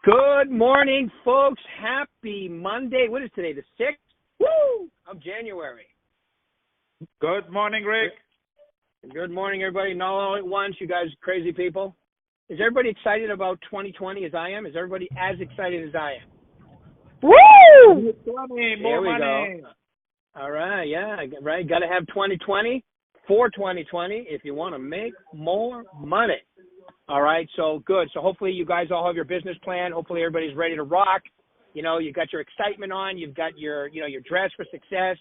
Good morning, folks. Happy Monday. What is today, the 6th? Woo! Of January. Good morning, Rick. Good morning, everybody. Not all at once, you guys crazy people. Is everybody excited about 2020 as I am? Is everybody as excited as I am? Woo! There we go. All right, yeah, right. Got to have 2020 for 2020 if you want to make more money. All right, so good. So hopefully you guys all have your business plan. Hopefully everybody's ready to rock. You know, you've got your excitement on. You've got your, your dress for success,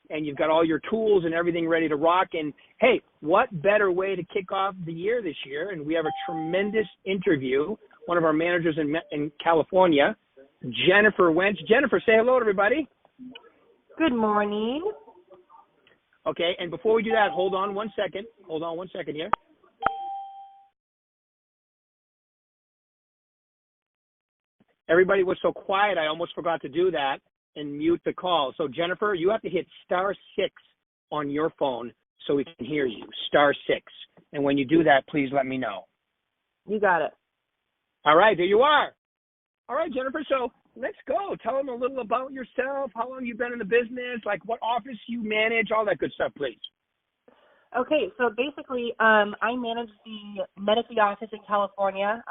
and you've got all your tools and everything ready to rock. And hey, what better way to kick off the year this year? And we have a tremendous interview. One of our managers in California, Jennifer Wentz. Jennifer, say hello to everybody. Good morning. Okay, and before we do that, hold on one second here. Everybody was so quiet, I almost forgot to do that and mute the call. So, Jennifer, you have to hit *6 on your phone so we can hear you, *6. And when you do that, please let me know. You got it. All right, there you are. All right, Jennifer, so let's go. Tell them a little about yourself, how long you've been in the business, like what office you manage, all that good stuff, please. Okay, so basically I manage the Menifee office in California.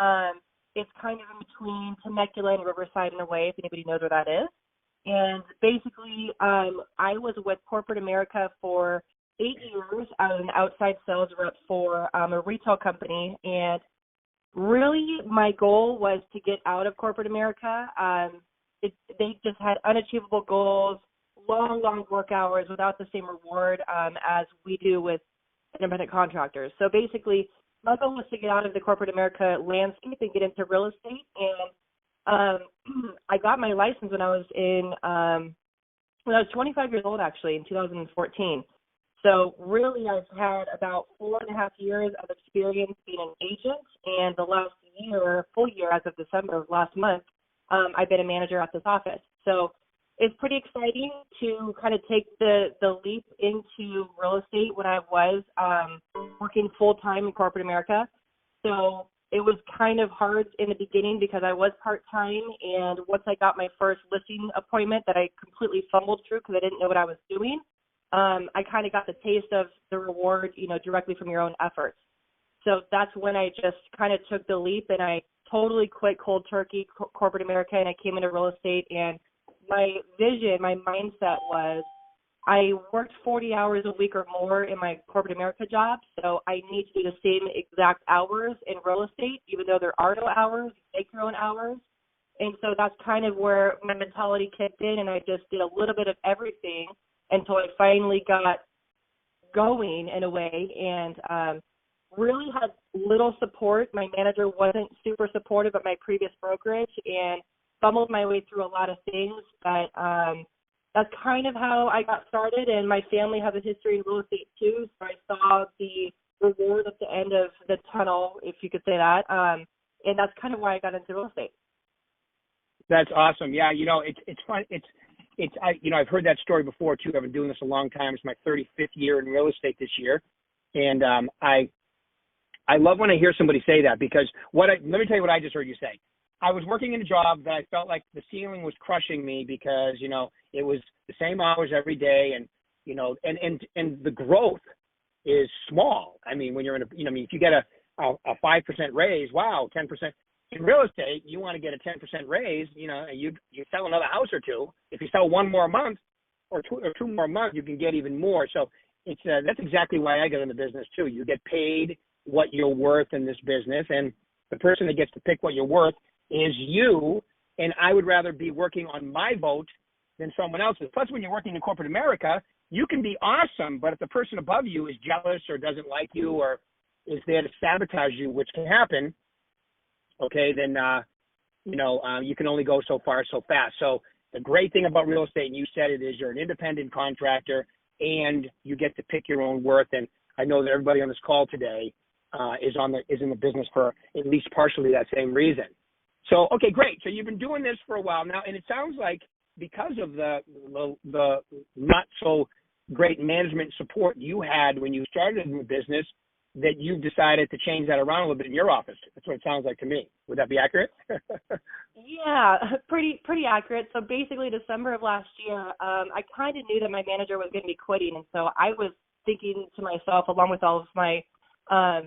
It's kind of in between Temecula and Riverside in a way, if anybody knows where that is. And basically, I was with corporate America for 8 years. I was an outside sales rep for a retail company. And really, my goal was to get out of corporate America. They just had unachievable goals, long work hours without the same reward as we do with independent contractors. So basically, my goal was to get out of the corporate America landscape and get into real estate. And I got my license when I was 25 years old, actually, in 2014. So really, I've had about 4.5 years of experience being an agent. And the last year, full year, as of December of last month, I've been a manager at this office. So it's pretty exciting to kind of take the leap into real estate when I was working full-time in corporate America. So it was kind of hard in the beginning because I was part-time, and once I got my first listing appointment that I completely fumbled through because I didn't know what I was doing, I kind of got the taste of the reward, directly from your own efforts. So that's when I just kind of took the leap, and I totally quit cold turkey corporate America, and I came into real estate. And my vision, my mindset was I worked 40 hours a week or more in my corporate America job, so I need to do the same exact hours in real estate, even though there are no hours. You make your own hours. And so that's kind of where my mentality kicked in, and I just did a little bit of everything until I finally got going in a way, and really had little support. My manager wasn't super supportive at my previous brokerage, and fumbled my way through a lot of things, but that's kind of how I got started, and my family has a history in real estate too, so I saw the reward at the end of the tunnel, if you could say that, and that's kind of why I got into real estate. That's awesome. Yeah, it's fun. I've heard that story before too. I've been doing this a long time. It's my 35th year in real estate this year, and I love when I hear somebody say that, because let me tell you what I just heard you say. I was working in a job that I felt like the ceiling was crushing me because, it was the same hours every day, and, and the growth is small. I mean, when you're if you get a 5% raise, wow, 10%. In real estate, you want to get a 10% raise, you sell another house or two. If you sell one more a month or two more a month, you can get even more. So it's that's exactly why I got in the business too. You get paid what you're worth in this business, and the person that gets to pick what you're worth is you, and I would rather be working on my vote than someone else's. Plus, when you're working in corporate America, you can be awesome, but if the person above you is jealous or doesn't like you or is there to sabotage you, which can happen, okay, then, you can only go so far so fast. So the great thing about real estate, and you said it, is you're an independent contractor, and you get to pick your own worth. And I know that everybody on this call today is in the business for at least partially that same reason. So, okay, great. So you've been doing this for a while now, and it sounds like because of the not so great management support you had when you started in the business, that you've decided to change that around a little bit in your office. That's what it sounds like to me. Would that be accurate? Yeah, pretty accurate. So basically December of last year, I kind of knew that my manager was going to be quitting. And so I was thinking to myself, along with all of my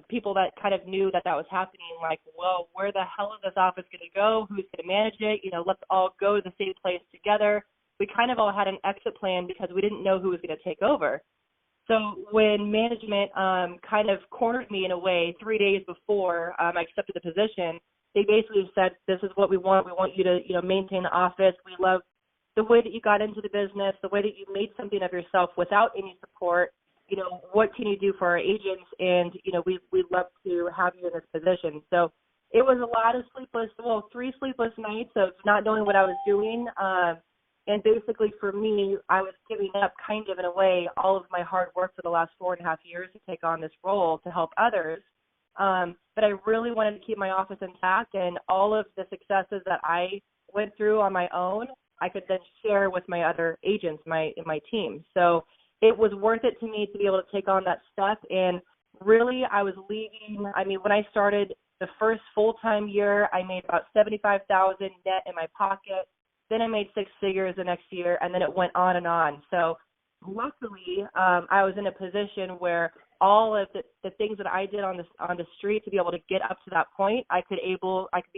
people that kind of knew that was happening, like, well, where the hell is this office going to go? Who's going to manage it? Let's all go to the same place together. We kind of all had an exit plan because we didn't know who was going to take over. So when management kind of cornered me in a way 3 days before I accepted the position, they basically said, this is what we want. We want you to, maintain the office. We love the way that you got into the business, the way that you made something of yourself without any support. What can you do for our agents? And, we'd love to have you in this position. So it was a lot of 3 sleepless nights of not knowing what I was doing. And basically for me, I was giving up kind of in a way all of my hard work for the last 4.5 years to take on this role to help others. But I really wanted to keep my office intact, and all of the successes that I went through on my own, I could then share with my other agents, in my team. So it was worth it to me to be able to take on that step. And really, I was leaving. I mean, when I started the first full-time year, I made about $75,000 net in my pocket. Then I made 6 figures the next year, and then it went on and on. So luckily, I was in a position where all of the things that I did on the street to be able to get up to that point, I could be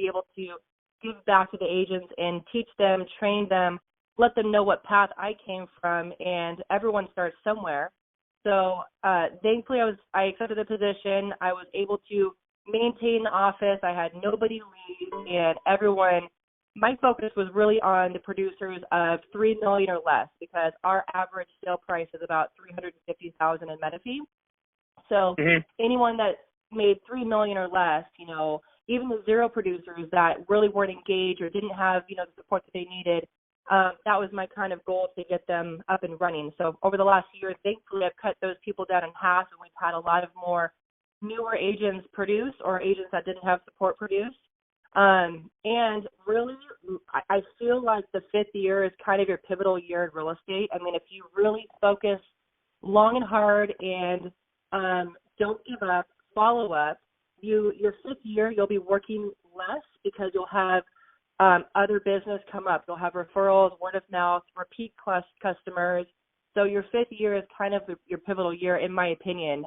able to give back to the agents and teach them, train them, let them know what path I came from, and everyone starts somewhere. So thankfully, I accepted the position. I was able to maintain the office. I had nobody leave, and everyone. My focus was really on the producers of $3 million or less, because our average sale price is about $350,000 in Menifee. So anyone that made $3 million or less, even the zero producers that really weren't engaged or didn't have, the support that they needed, that was my kind of goal, to get them up and running. So over the last year, thankfully, I've cut those people down in half, and we've had a lot of more newer agents produce, or agents that didn't have support produce. And really, I feel like the 5th year is kind of your pivotal year in real estate. I mean, if you really focus long and hard and don't give up, follow up, your 5th year, you'll be working less because you'll have other business come up. You'll have referrals, word of mouth, repeat customers. So your 5th year is kind of your pivotal year, in my opinion.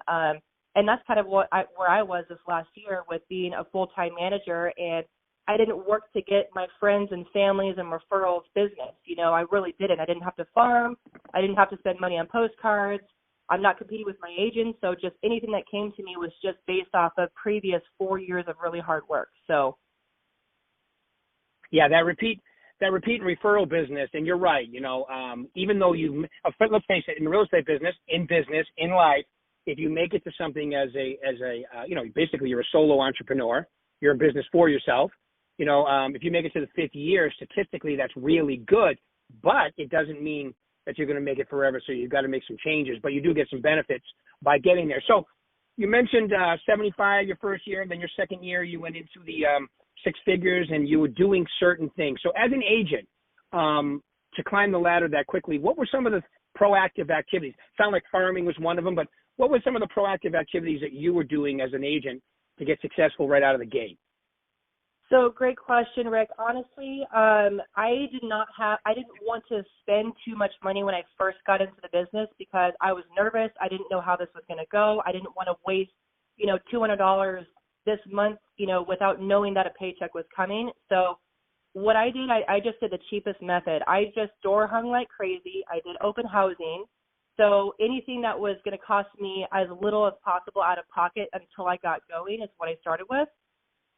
And that's kind of where I was this last year with being a full-time manager, and I didn't work to get my friends and families and referrals business. I really didn't. I didn't have to farm. I didn't have to spend money on postcards. I'm not competing with my agents, so just anything that came to me was just based off of previous 4 years of really hard work. So, yeah, that repeat and referral business, and you're right. Even though let's face it, in the real estate business, in life, if you make it to something as basically you're a solo entrepreneur, you're in business for yourself. If you make it to the 5th year, statistically, that's really good, but it doesn't mean that you're going to make it forever. So you've got to make some changes, but you do get some benefits by getting there. So you mentioned 75 your first year, and then your second year you went into the 6 figures, and you were doing certain things. So as an agent, to climb the ladder that quickly, what were some of the proactive activities? Sound like farming was one of them, but what were some of the proactive activities that you were doing as an agent to get successful right out of the gate? So great question, Rick. Honestly, I didn't want to spend too much money when I first got into the business because I was nervous. I didn't know how this was going to go. I didn't want to waste, $200 this month, without knowing that a paycheck was coming. So what I did, I just did the cheapest method. I just door hung like crazy. I did open housing. So anything that was going to cost me as little as possible out of pocket until I got going is what I started with.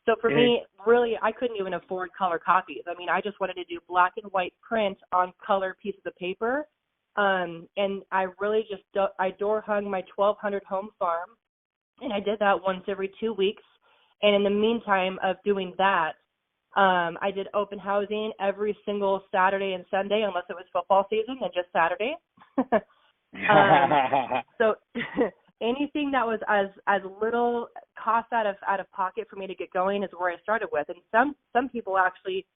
So for me, really, I couldn't even afford color copies. I mean, I just wanted to do black and white print on color pieces of paper. And I really I door hung my 1,200 home farm, and I did that once every 2 weeks. And in the meantime of doing that, I did open housing every single Saturday and Sunday, unless it was football season, and just Saturday. So anything that was as little cost out of pocket for me to get going is where I started with. And some people actually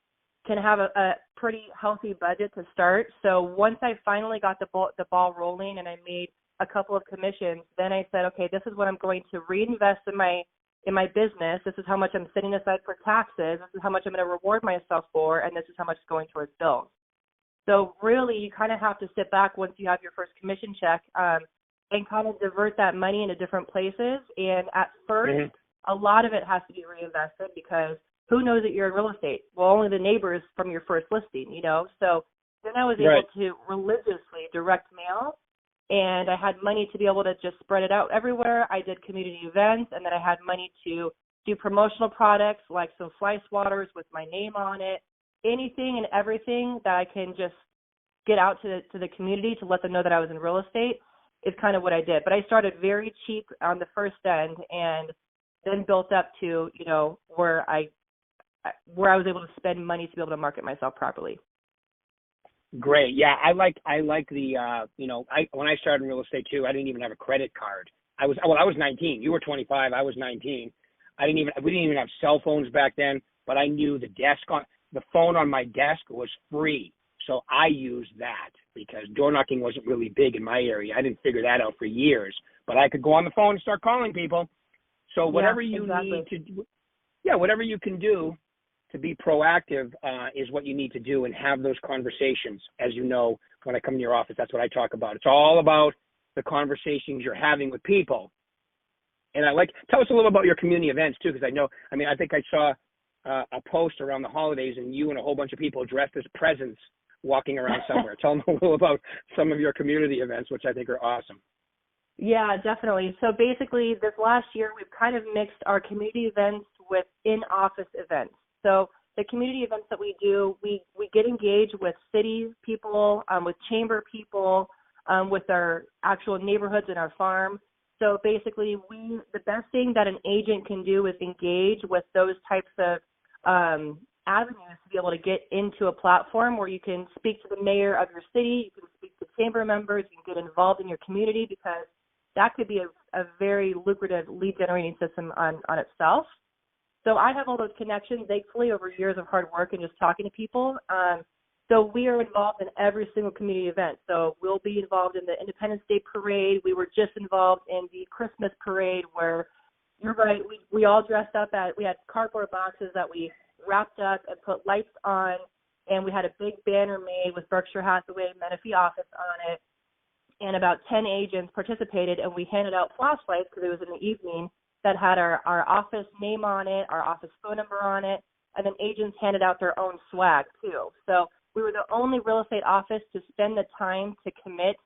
can have a pretty healthy budget to start. So once I finally got the ball rolling and I made a couple of commissions, then I said, okay, this is what I'm going to reinvest in my business. This is how much I'm setting aside for taxes. This is how much I'm going to reward myself for, and this is how much is going towards bills. So really, you kind of have to sit back once you have your first commission check and kind of divert that money into different places. And at first, a lot of it has to be reinvested because who knows that you're in real estate? Well, only the neighbors from your first listing, you know. So then I was able to religiously direct mail, and I had money to be able to just spread it out everywhere. I did community events, and then I had money to do promotional products like some slice waters with my name on it, anything and everything that I can just get out to the community to let them know that I was in real estate is kind of what I did. But I started very cheap on the first end and then built up to, you know, where I was able to spend money to be able to market myself properly. Great. Yeah, I like the you know, when I started in real estate too, I didn't even have a credit card. I was 19. You were 25. I was 19. We didn't even have cell phones back then, but I knew the phone on my desk was free. So I used that because door knocking wasn't really big in my area. I didn't figure that out for years, but I could go on the phone and start calling people. So whatever you need to do, whatever you can do to be proactive is what you need to do and have those conversations. As you know, when I come to your office, that's what I talk about. It's all about the conversations you're having with people. And tell us a little about your community events too, because I think I saw a post around the holidays and you and a whole bunch of people dressed as presents walking around somewhere. Tell them a little about some of your community events, which I think are awesome. Yeah, definitely. So basically this last year, we've kind of mixed our community events with in-office events. So the community events that we do, we get engaged with city people, with chamber people, with our actual neighborhoods and our farm. So basically, the best thing that an agent can do is engage with those types of avenues to be able to get into a platform where you can speak to the mayor of your city, you can speak to chamber members, you can get involved in your community, because that could be a very lucrative lead generating system on itself. So I have all those connections, thankfully, over years of hard work and just talking to people. So we are involved in every single community event. So we'll be involved in the Independence Day Parade. We were just involved in the Christmas Parade where, you're right, we all dressed up we had cardboard boxes that we wrapped up and put lights on, and we had a big banner made with Berkshire Hathaway Menifee office on it, and about 10 agents participated, and we handed out flashlights because it was in the evening that had our office name on it, our office phone number on it, and then agents handed out their own swag too. So we were the only real estate office to spend the time to commit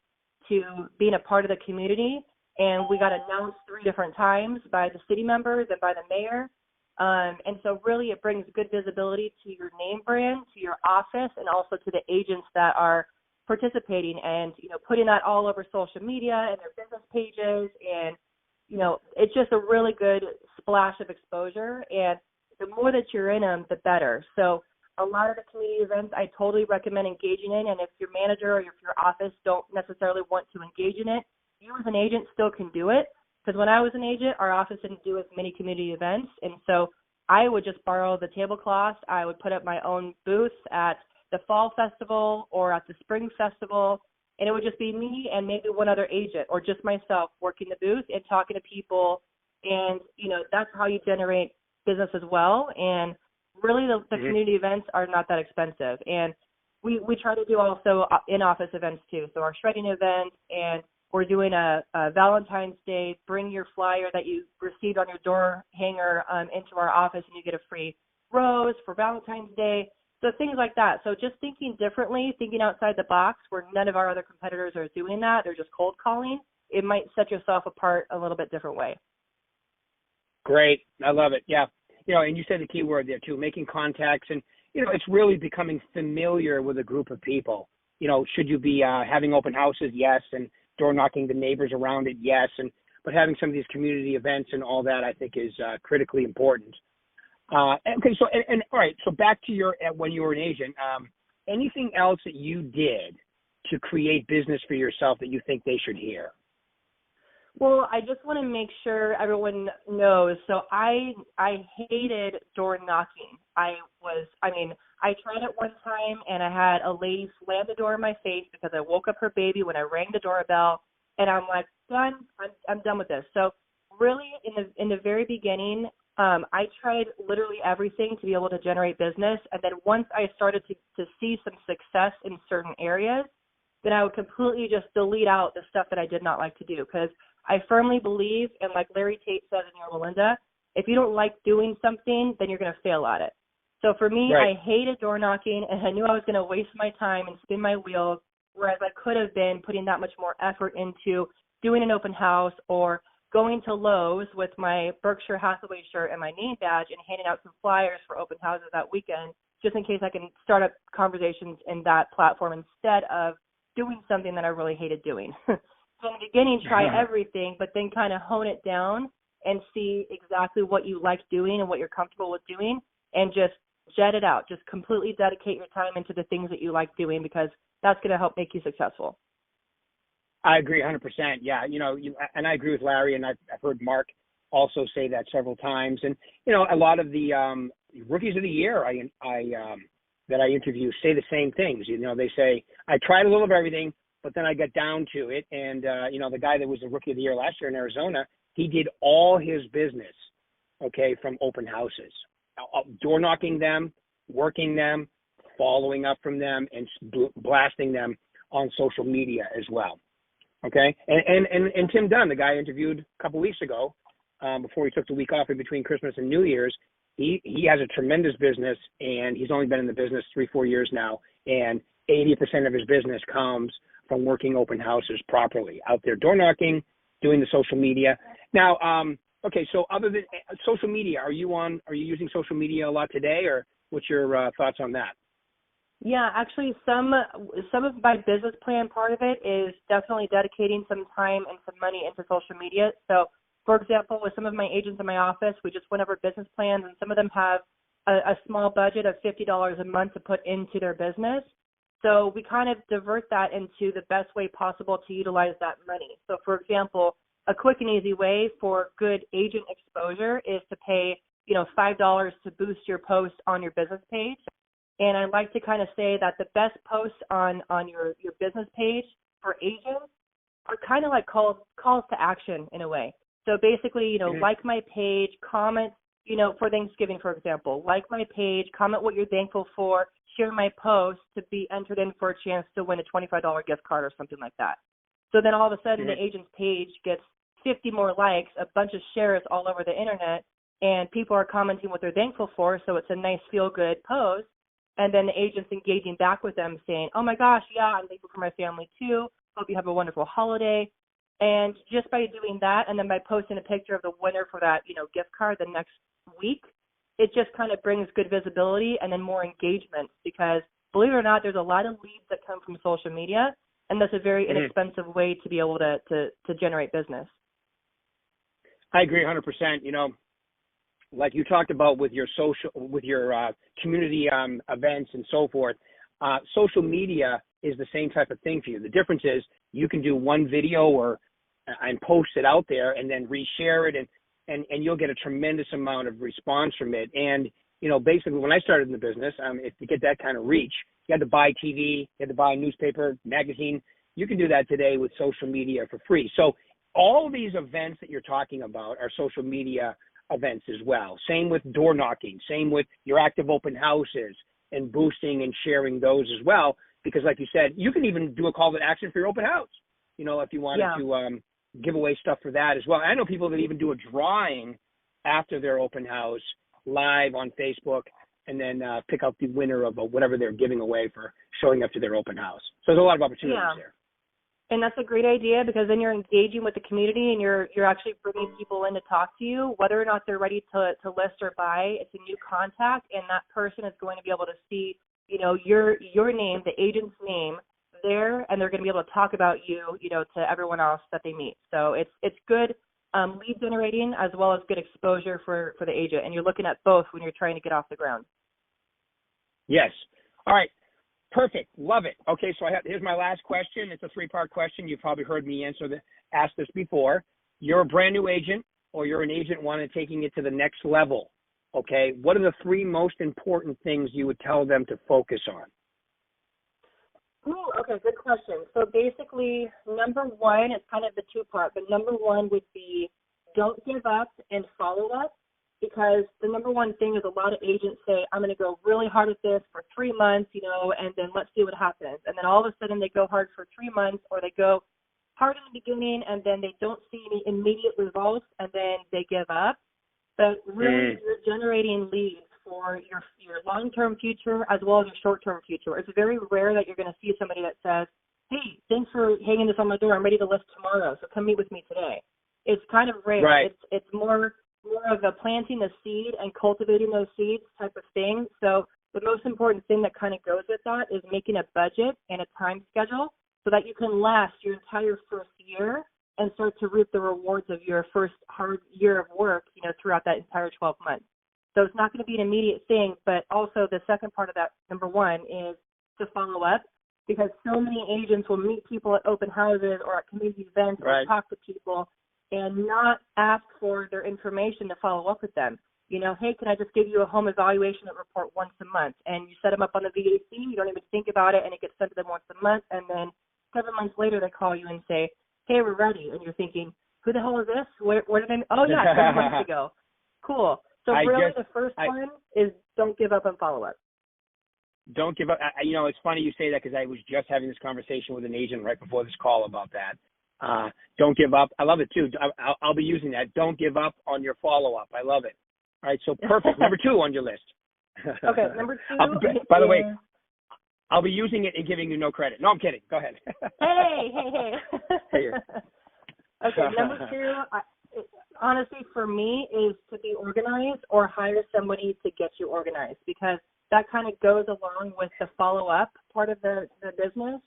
to being a part of the community, and we got announced 3 different times by the city members and by the mayor. And so really it brings good visibility to your name brand, to your office, and also to the agents that are participating, and, you know, putting that all over social media and their business pages. And, you know, it's just a really good splash of exposure. And the more that you're in them, the better. So a lot of the community events I totally recommend engaging in. And if your manager or if your office don't necessarily want to engage in it, you as an agent still can do it. Because when I was an agent, our office didn't do as many community events. And so I would just borrow the tablecloths. I would put up my own booth at the fall festival or at the spring festival. And it would just be me and maybe one other agent or just myself working the booth and talking to people. And, you know, that's how you generate business as well. And really the community events are not that expensive. And we try to do also in-office events too. So our shredding event, and we're doing a Valentine's Day, bring your flyer that you received on your door hanger into our office, and you get a free rose for Valentine's Day. So things like that. So just thinking differently, thinking outside the box where none of our other competitors are doing that. They're just cold calling. It might set yourself apart a little bit different way. Great. I love it. Yeah. You know, and you said the key word there too, making contacts. And, you know, it's really becoming familiar with a group of people. You know, should you be having open houses? Yes. And door knocking the neighbors around it? Yes. But having some of these community events and all that, I think, is critically important. Okay, so and all right, so back to when you were an agent, anything else that you did to create business for yourself that you think they should hear? Well, I just want to make sure everyone knows. So I hated door knocking. I tried it one time, and I had a lady slam the door in my face because I woke up her baby when I rang the doorbell. and I'm like, done. I'm done with this. So really, in the very beginning, I tried literally everything to be able to generate business, and then once I started to see some success in certain areas, then I would completely just delete out the stuff that I did not like to do, because I firmly believe, and like Larry Tate says in Your Melinda, if you don't like doing something, then you're going to fail at it. So for me, Right. I hated door knocking, and I knew I was going to waste my time and spin my wheels, whereas I could have been putting that much more effort into doing an open house or going to Lowe's with my Berkshire Hathaway shirt and my name badge and handing out some flyers for open houses that weekend, just in case I can start up conversations in that platform instead of doing something that I really hated doing. So in the beginning, try everything, but then kind of hone it down and see exactly what you like doing and what you're comfortable with doing, and just jet it out. Just completely dedicate your time into the things that you like doing, because that's going to help make you successful. I agree 100%. Yeah, and I agree with Larry, and I've heard Mark also say that several times. And a lot of the rookies of the year that I interview say the same things. They say, I tried a little of everything, but then I got down to it. And the guy that was the rookie of the year last year in Arizona, he did all his business, from open houses, door knocking them, working them, following up from them, and blasting them on social media as well. Okay, and Tim Dunn, the guy I interviewed a couple weeks ago, before he took the week off in between Christmas and New Year's, he has a tremendous business, and he's only been in the business 3-4 years now, and 80% of his business comes from working open houses properly, out there door knocking, doing the social media. Now, so other than social media, are you using social media a lot today, or what's your thoughts on that? Yeah, actually, some of my business plan, part of it is definitely dedicating some time and some money into social media. So, for example, with some of my agents in my office, we just went over business plans, and some of them have a small budget of $50 a month to put into their business. So we kind of divert that into the best way possible to utilize that money. So, for example, a quick and easy way for good agent exposure is to pay, $5 to boost your post on your business page. And I like to kind of say that the best posts on your business page for agents are kind of like calls to action in a way. So basically, like my page, comment, for Thanksgiving, for example, like my page, comment what you're thankful for, share my post to be entered in for a chance to win a $25 gift card or something like that. So then all of a sudden the agent's page gets 50 more likes, a bunch of shares all over the internet, and people are commenting what they're thankful for. So it's a nice feel-good post. And then the agent's engaging back with them saying, oh my gosh, yeah, I'm thankful for my family too. Hope you have a wonderful holiday. And just by doing that, and then by posting a picture of the winner for that, gift card the next week, it just kind of brings good visibility and then more engagement, because believe it or not, there's a lot of leads that come from social media, and that's a very inexpensive way to be able to generate business. I agree 100%. Like you talked about with your community events and so forth, social media is the same type of thing for you. The difference is you can do one video and post it out there and then reshare it, and you'll get a tremendous amount of response from it. And basically when I started in the business, to get that kind of reach, you had to buy TV, you had to buy a newspaper, magazine. You can do that today with social media for free. So all these events that you're talking about are social media events as well. Same with door knocking, same with your active open houses and boosting and sharing those as well. Because like you said, you can even do a call to action for your open house, if you wanted to give away stuff for that as well. I know people that even do a drawing after their open house live on Facebook and then pick out the winner of whatever they're giving away for showing up to their open house. So there's a lot of opportunities there. And that's a great idea, because then you're engaging with the community and you're actually bringing people in to talk to you, whether or not they're ready to list or buy. It's a new contact, and that person is going to be able to see, your name, the agent's name there, and they're going to be able to talk about you, to everyone else that they meet. So it's good lead generating as well as good exposure for the agent, and you're looking at both when you're trying to get off the ground. Yes. All right. Perfect. Love it. Okay, so here's my last question. It's a 3-part question. You've probably heard me ask this before. You're a brand new agent, or you're an agent taking it to the next level. Okay, what are the 3 most important things you would tell them to focus on? Ooh, Okay, good question. So basically, number one, it's kind of the two-part, but number one would be don't give up and follow up, because the number one thing is a lot of agents say, I'm going to go really hard at this for 3 months, and then let's see what happens. And then all of a sudden they go hard for 3 months, or they go hard in the beginning and then they don't see any immediate results and then they give up. But really, you're generating leads for your long-term future as well as your short-term future. It's very rare that you're going to see somebody that says, hey, thanks for hanging this on my door. I'm ready to list tomorrow, so come meet with me today. It's kind of rare. Right. It's more of a planting the seed and cultivating those seeds type of thing. So the most important thing that kind of goes with that is making a budget and a time schedule so that you can last your entire first year and start to reap the rewards of your first hard year of work, throughout that entire 12 months. So it's not going to be an immediate thing, but also the second part of that, number one, is to follow up, because so many agents will meet people at open houses or at community events or talk to people and not ask for their information to follow up with them. Hey, can I just give you a home evaluation report once a month? And you set them up on the VAC, you don't even think about it, and it gets sent to them once a month, and then 7 months later they call you and say, hey, we're ready. And you're thinking, who the hell is this? Where did they? Oh, yeah, 7 months ago. Cool. So the first one is don't give up and follow up. Don't give up. It's funny you say that, because I was just having this conversation with an agent right before this call about that. Don't give up. I love it too. I'll be using that. Don't give up on your follow-up. I love it. All right, so perfect. Number 2 on your list. Okay, number 2. By the way, I'll be using it and giving you no credit. No, I'm kidding. Go ahead. Hey. Okay, number 2, honestly, for me, is to be organized or hire somebody to get you organized, because that kind of goes along with the follow-up part of the business.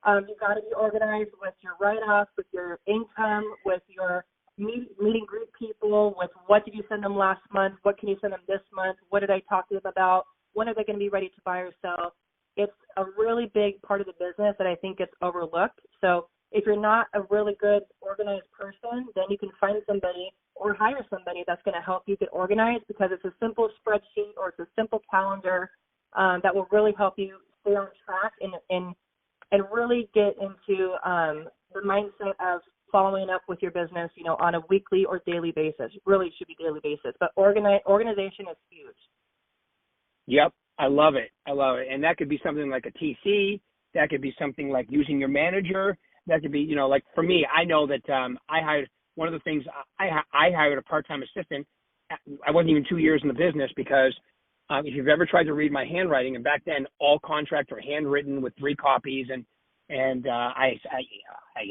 You've got to be organized with your write-offs, with your income, with your meet and greet people, with what did you send them last month, what can you send them this month, what did I talk to them about, when are they going to be ready to buy or sell. It's a really big part of the business that I think gets overlooked. So if you're not a really good organized person, then you can find somebody or hire somebody that's going to help you get organized, because it's a simple spreadsheet or it's a simple calendar that will really help you stay on track and really get into the mindset of following up with your business, on a weekly or daily basis. Really should be daily basis, but organization is huge. Yep, I love it. And that could be something like a TC. That could be something like using your manager. That could be, like for me, I know that I hired, one of the things, I hired a part-time assistant. I wasn't even 2 years in the business, because if you've ever tried to read my handwriting, and back then all contracts were handwritten with 3 copies, and I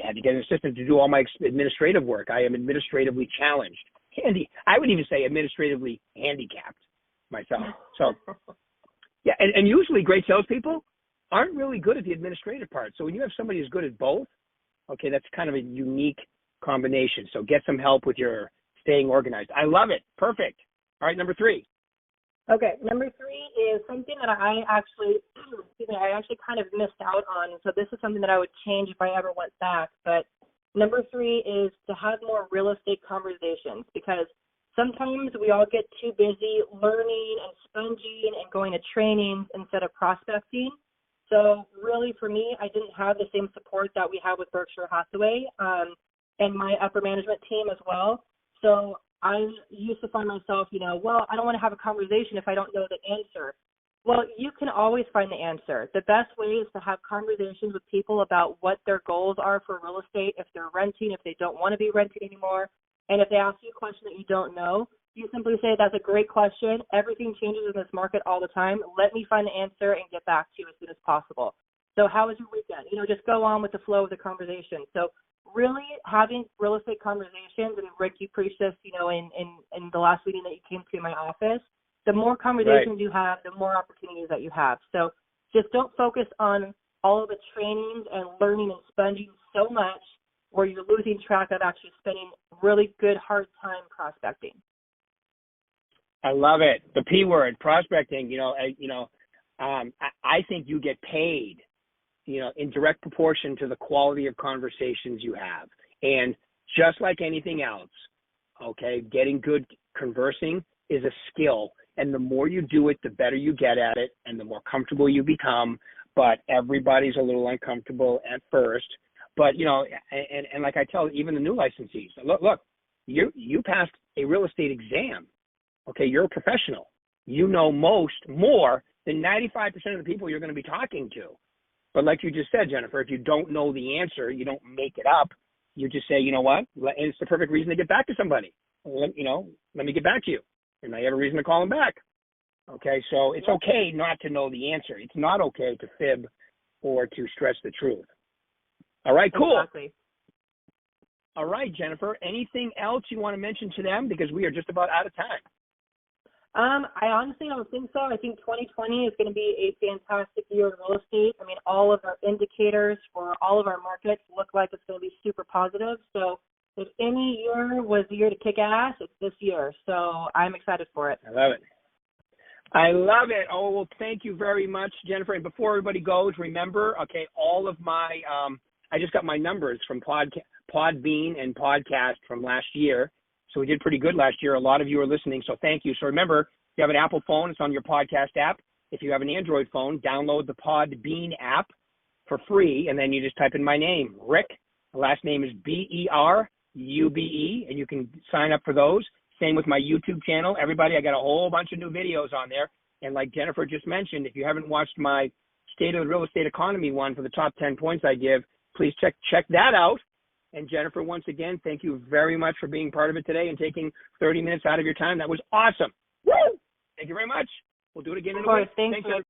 had to get an assistant to do all my administrative work. I am administratively challenged. I would even say administratively handicapped myself. So, yeah, and usually great salespeople aren't really good at the administrative part. So when you have somebody who's good at both, okay, that's kind of a unique combination. So get some help with your staying organized. I love it. Perfect. All right, number 3. Okay, number 3 is something that I actually kind of missed out on. So this is something that I would change if I ever went back. But number 3 is to have more real estate conversations, because sometimes we all get too busy learning and sponging and going to trainings instead of prospecting. So really, for me, I didn't have the same support that we have with Berkshire Hathaway and my upper management team as well. So I used to find myself, well, I don't want to have a conversation if I don't know the answer. Well, you can always find the answer. The best way is to have conversations with people about what their goals are for real estate, if they're renting, if they don't want to be renting anymore. And if they ask you a question that you don't know, you simply say, that's a great question. Everything changes in this market all the time. Let me find the answer and get back to you as soon as possible. So how was your weekend? Just go on with the flow of the conversation. So really having real estate conversations, and Rick, you preached this, in the last meeting that you came to in my office, the more conversations you have, the more opportunities that you have. So just don't focus on all of the trainings and learning and sponging so much where you're losing track of actually spending really good hard time prospecting. I love it. The P word, prospecting. I think you get paid, in direct proportion to the quality of conversations you have. And just like anything else, okay, getting good conversing is a skill. And the more you do it, the better you get at it, and the more comfortable you become. but everybody's a little uncomfortable at first. But, you know, and like I tell even the new licensees, look, you passed a real estate exam. Okay, you're a professional. You know more than 95% of the people you're going to be talking to. But like you just said, Jennifer, if you don't know the answer, you don't make it up. You just say, you know what? And it's the perfect reason to get back to somebody. Let me get back to you. And I have a reason to call them back. Okay, so it's okay not to know the answer. It's not okay to fib or to stretch the truth. All right, cool. Exactly. All right, Jennifer, anything else you want to mention to them? Because we are just about out of time. I honestly don't think so. I think 2020 is going to be a fantastic year in real estate. I mean, all of our indicators for all of our markets look like it's going to be super positive. So if any year was the year to kick ass, it's this year. So I'm excited for it. I love it. I love it. Oh, well, thank you very much, Jennifer. And before everybody goes, remember, okay, all of my I just got my numbers from Podbean and Podcast from last year. So we did pretty good last year. A lot of you are listening, so thank you. So remember, if you have an Apple phone, it's on your podcast app. If you have an Android phone, download the Podbean app for free, and then you just type in my name, Rick. The last name is Berube, and you can sign up for those. Same with my YouTube channel. Everybody, I got a whole bunch of new videos on there. And like Jennifer just mentioned, if you haven't watched my State of the Real Estate Economy one for the top 10 points I give, please check that out. And Jennifer, once again, thank you very much for being part of it today and taking 30 minutes out of your time. That was awesome. Woo! Thank you very much. We'll do it again in a week. Thanks.